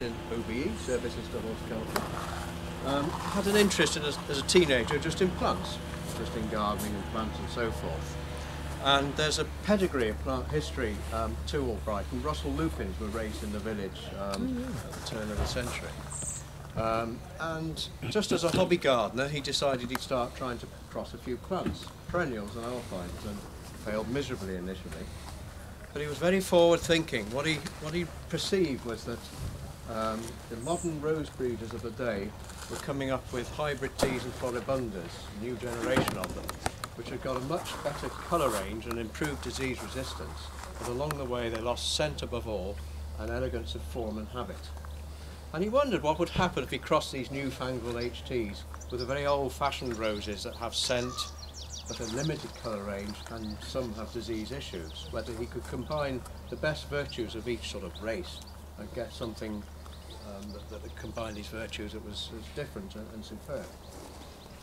in OBE, Services to Horticulture. Had an interest in, as a teenager just in plants, just in gardening and plants and so forth. And there's a pedigree of plant history to Albright, and Russell lupins were raised in the village at the turn of the century. And just as a hobby gardener, he decided he'd start trying to cross a few plants, perennials and alpines, and failed miserably initially. But he was very forward-thinking. What he perceived was that the modern rose breeders of the day were coming up with hybrid teas and floribundas, a new generation of them, which had got a much better colour range and improved disease resistance, but along the way they lost scent above all and elegance of form and habit. And he wondered what would happen if he crossed these newfangled HTs with the very old-fashioned roses that have scent but a limited colour range, and some have disease issues, whether he could combine the best virtues of each sort of race and get something that combined these virtues that was different and superb.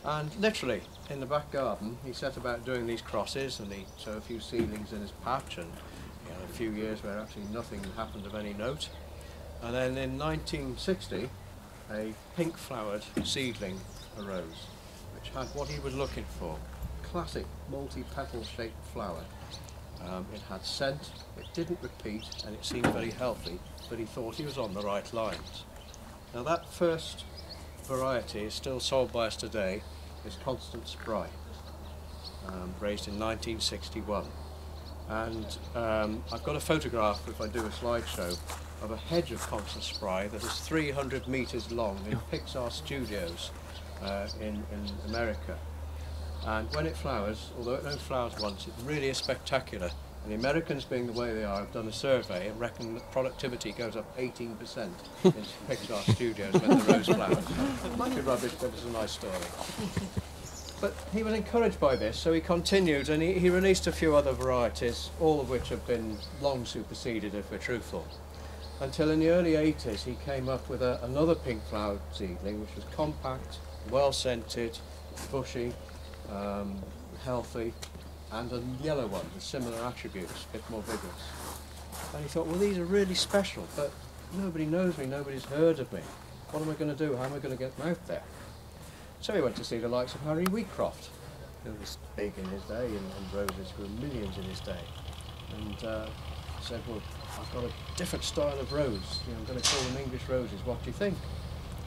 And literally, in the back garden, he set about doing these crosses, and he sowed a few seedlings in his patch, and he had a few years where actually nothing happened of any note. And then in 1960, a pink-flowered seedling arose, which had what he was looking for, classic multi-petal shaped flower. It had scent, it didn't repeat, and it seemed very healthy, but he thought he was on the right lines. Now that first variety is still sold by us today, is Constant Spry, raised in 1961. And I've got a photograph, if I do a slideshow, of a hedge of Constant Spry that is 300 metres long in Pixar Studios in America. And when it flowers, although it only flowers once, it really is spectacular. And the Americans, being the way they are, have done a survey and reckon that productivity goes up 18% in Pixar Studios when the rose flowers. It might be rubbish, but it's a nice story. But he was encouraged by this, so he continued, and he released a few other varieties, all of which have been long superseded, if we're truthful. Until in the early 80s, he came up with another pink-flowered seedling, which was compact, well-scented, bushy, healthy, and a yellow one with similar attributes, a bit more vigorous. And he thought, well, these are really special, but nobody knows me, nobody's heard of me. What am I going to do? How am I going to get them out there? So he went to see the likes of Harry Wheatcroft, who was big in his day, and roses grew millions in his day. And said, well, I've got a different style of rose, I'm going to call them English roses, what do you think?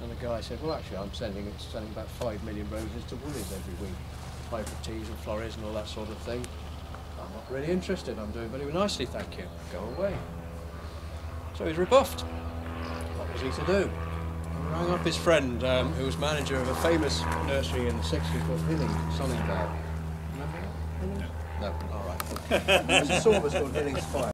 And the guy said, well, actually, I'm sending about 5 million roses to Woolies every week. Hybrid teas and florries and all that sort of thing. I'm not really interested, I'm doing very nicely, thank you. Go away. So he's rebuffed. What was he to do? He rang up his friend, who was manager of a famous nursery in the 60s called Hillings, Sunningdale. Remember that? No, all right. There's a sort of called Hillings Fire.